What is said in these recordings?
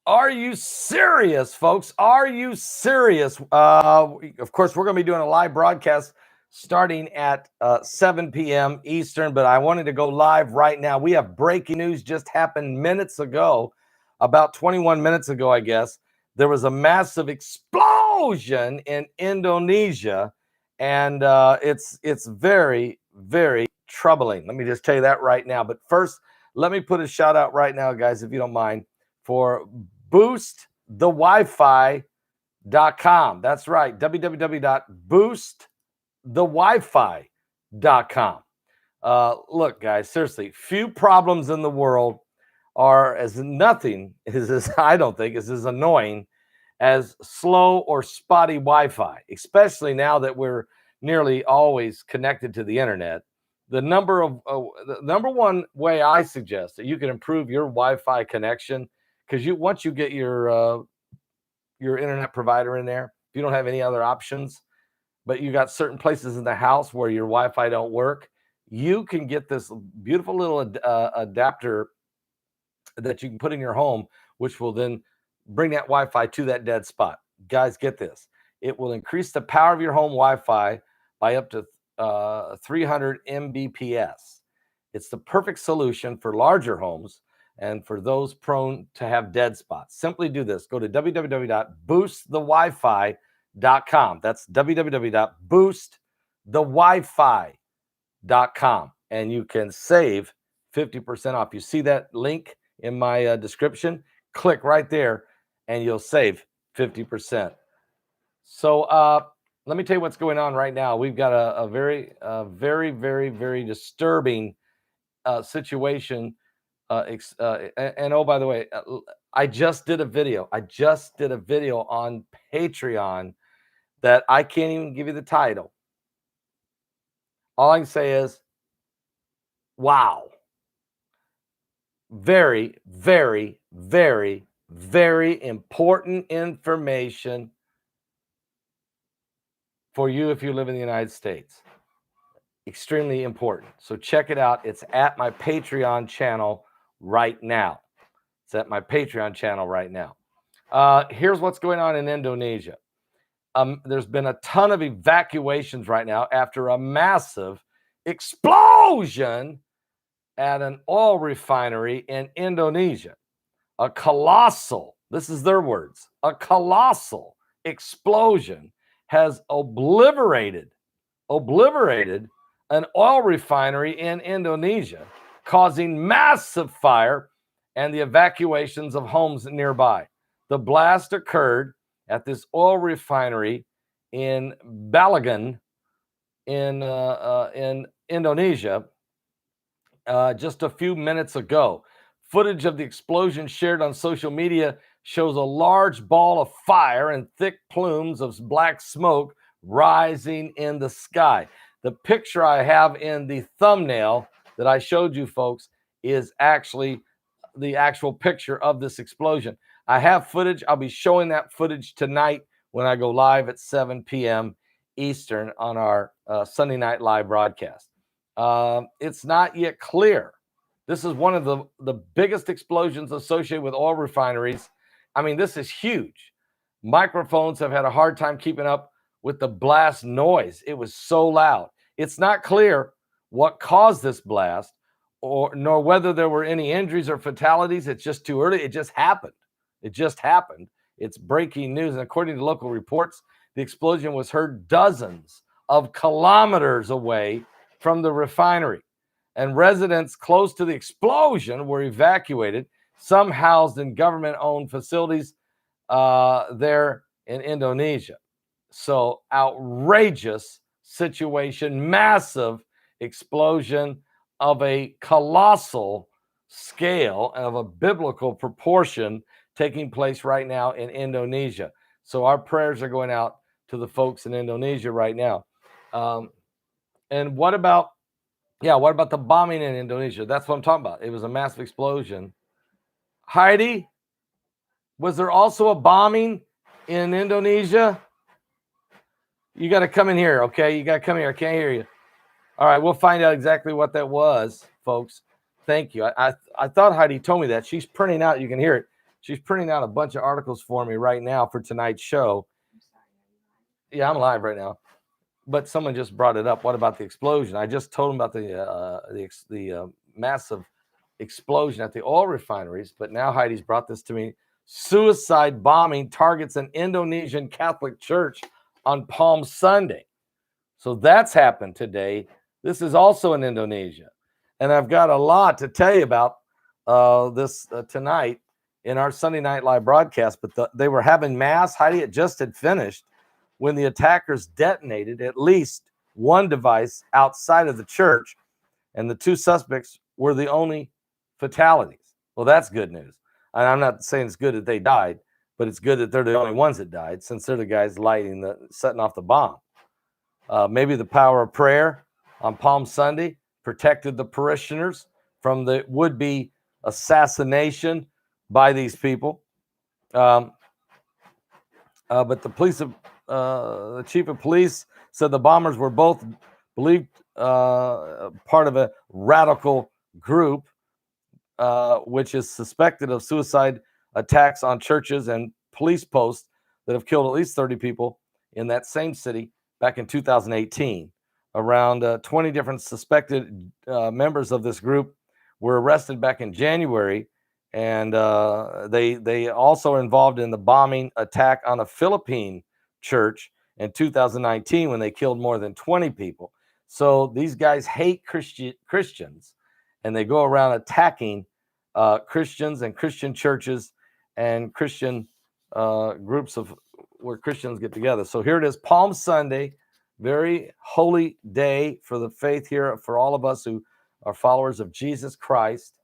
Are you serious, folks? Are you serious? Of course, we're going to be doing a live broadcast starting at 7 p.m. Eastern, but I wanted to go live right now. We have breaking news just happened minutes ago, about 21 minutes ago, I guess. There was a massive explosion in Indonesia, and it's very, very troubling. Let me just tell you that right now. But first, let me put a shout out right now, guys, if you don't mind, for boostthewifi.com. That's right, www.boostthewifi.com. Look, guys, seriously, few problems in the world are as nothing is as I don't think is as annoying as slow or spotty Wi-Fi, especially now that we're nearly always connected to the internet. The number one way I suggest that you can improve your Wi-Fi connection, because once you get your internet provider in there, if you don't have any other options, but you got certain places in the house where your Wi-Fi don't work, you can get this beautiful little adapter that you can put in your home, which will then bring that Wi-Fi to that dead spot. Guys, get this. It will increase the power of your home Wi-Fi by up to 300 Mbps. It's the perfect solution for larger homes and for those prone to have dead spots. Simply do this. Go to www.boostthewifi.com. That's www.boostthewifi.com, and you can save 50% off. You see that link in my description? Click right there and you'll save 50%. So let me tell you what's going on right now. We've got a very, very disturbing situation. And oh, by the way, I just did a video. I just did a video on Patreon that I can't even give you the title. All I can say is, wow. Very, very, very, very important information for you if you live in the United States. Extremely important. So check it out. It's at my Patreon channel right now. It's at my Patreon channel right now. Here's what's going on in Indonesia. There's been a ton of evacuations right now after a massive explosion at an oil refinery in Indonesia. A colossal, this is their words, a colossal explosion has obliterated an oil refinery in Indonesia, causing massive fire and the evacuations of homes nearby. The blast occurred at this oil refinery in Begley in Indonesia just a few minutes ago. Footage of the explosion shared on social media shows a large ball of fire and thick plumes of black smoke rising in the sky. The picture I have in the thumbnail that I showed you folks is actually the actual picture of this explosion. I have footage. I'll be showing that footage tonight when I go live at 7 p.m. Eastern on our Sunday night live broadcast. It's not yet clear. This is one of the biggest explosions associated with oil refineries. I mean, this is huge. Microphones have had a hard time keeping up with the blast noise. It was so loud. It's not clear what caused this blast, nor whether there were any injuries or fatalities. It's just too early. It just happened. It's breaking news. And according to local reports, the explosion was heard dozens of kilometers away from the refinery, and residents close to the explosion were evacuated, some housed in government-owned facilities there in Indonesia. So outrageous situation, massive explosion of a colossal scale and of a biblical proportion taking place right now in Indonesia. So our prayers are going out to the folks in Indonesia right now. And what about the bombing in Indonesia? That's what I'm talking about. It was a massive explosion. Heidi, was there also a bombing in Indonesia? You got to come in here, okay? You got to come here. I can't hear you. All right, we'll find out exactly what that was, folks. Thank you. I thought Heidi told me that. She's printing out. You can hear it. She's printing out a bunch of articles for me right now for tonight's show. Yeah, I'm live right now. But someone just brought it up. What about the explosion? I just told them about the massive explosion at the oil refineries. But now Heidi's brought this to me. Suicide bombing targets an Indonesian Catholic church on Palm Sunday. So that's happened today. This is also in Indonesia. And I've got a lot to tell you about this tonight in our Sunday Night Live broadcast. But they were having mass. Heidi, it just had finished when the attackers detonated at least one device outside of the church. And the two suspects were the only fatalities. Well, that's good news. And I'm not saying it's good that they died, but it's good that they're the only ones that died, since they're the guys setting off the bomb. Maybe the power of prayer on Palm Sunday protected the parishioners from the would-be assassination by these people. But the chief of police said the bombers were both believed part of a radical group, which is suspected of suicide attacks on churches and police posts that have killed at least 30 people in that same city back in 2018. Around 20 different suspected members of this group were arrested back in January, and they also are involved in the bombing attack on a Philippine church in 2019 when they killed more than 20 people. So these guys hate Christians, and they go around attacking Christians and Christian churches and Christian groups of where Christians get together. So here it is, Palm Sunday, very holy day for the faith here, for all of us who are followers of Jesus Christ.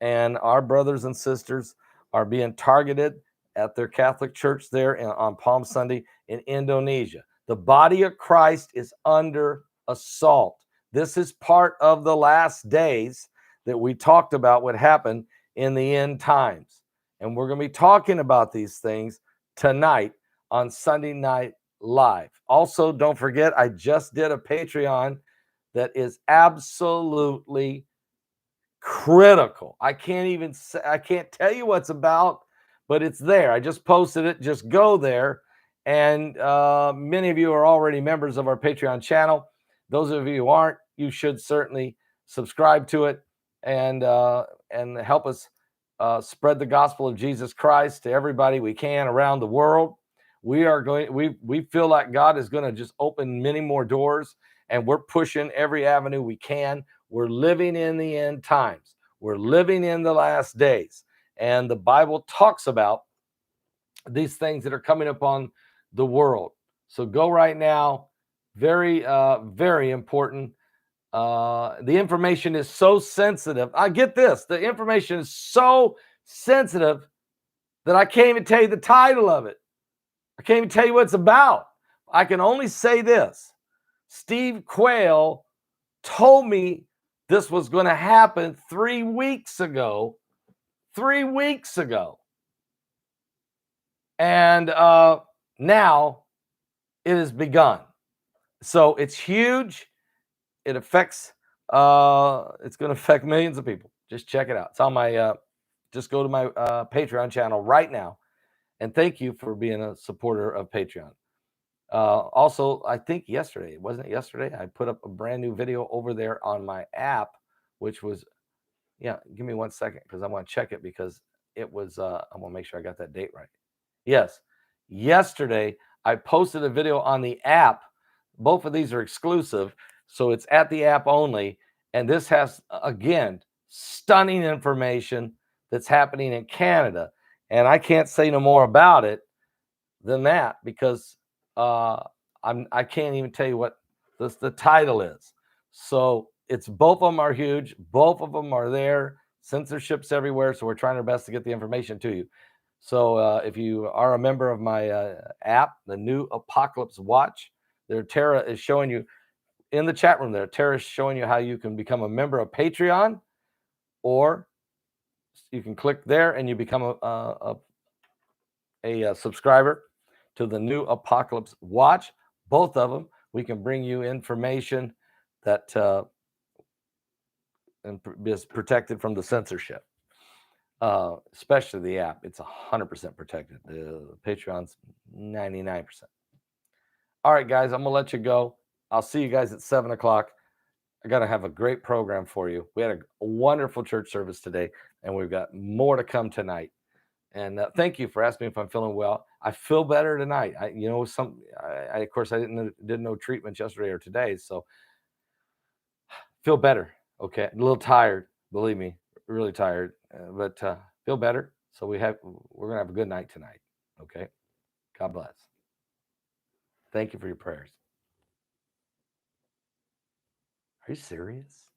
And our brothers and sisters are being targeted at their Catholic church there on Palm Sunday in Indonesia. The body of Christ is under assault. This is part of the last days that we talked about what happened in the end times. And we're going to be talking about these things tonight on Sunday Night Live. Also, don't forget, I just did a Patreon that is absolutely critical. I can't tell you what's about, but it's there. I just posted it. Just go there. And many of you are already members of our Patreon channel. Those of you who aren't, you should certainly subscribe to it and help us spread the gospel of Jesus Christ to everybody we can around the world. We feel like God is going to just open many more doors, and we're pushing every avenue we can. We're living in the end times. We're living in the last days. And the Bible talks about these things that are coming upon the world. So go right now. Very, very important. The information is so sensitive. I get this. The information is so sensitive that I can't even tell you the title of it. I can't even tell you what it's about. I can only say this. Steve Quayle told me this was going to happen 3 weeks ago. 3 weeks ago. And now it has begun. So it's huge. It affects, it's going to affect millions of people. Just check it out. It's on my, just go to my Patreon channel right now. And thank you for being a supporter of Patreon. Also, I think wasn't it yesterday? I put up a brand new video over there on my app, which was, give me 1 second because I want to check it because it was, I want to make sure I got that date right. Yes. Yesterday, I posted a video on the app. Both of these are exclusive. So it's at the app only. And this has, again, stunning information that's happening in Canada. And I can't say no more about it than that because I can't even tell you what the title is. So it's both of them are huge. Both of them are there. Censorship's everywhere. So we're trying our best to get the information to you. So if you are a member of my app, the New Apocalypse Watch, there Tara is showing you in the chat room there. Tara is showing you how you can become a member of Patreon, or you can click there and you become a subscriber to the New Apocalypse Watch. Both of them, we can bring you information that is protected from the censorship. especially the app. It's 100% protected. The Patreon's 99%. All right, guys, I'm gonna let you go. I'll see you guys at 7 o'clock. I got to have a great program for you. We had a wonderful church service today, and we've got more to come tonight. And thank you for asking me if I'm feeling well. I feel better tonight. I of course, I didn't know treatments yesterday or today, so feel better. Okay, a little tired, believe me, really tired, but feel better. So we're gonna have a good night tonight. Okay, God bless. Thank you for your prayers. Are you serious?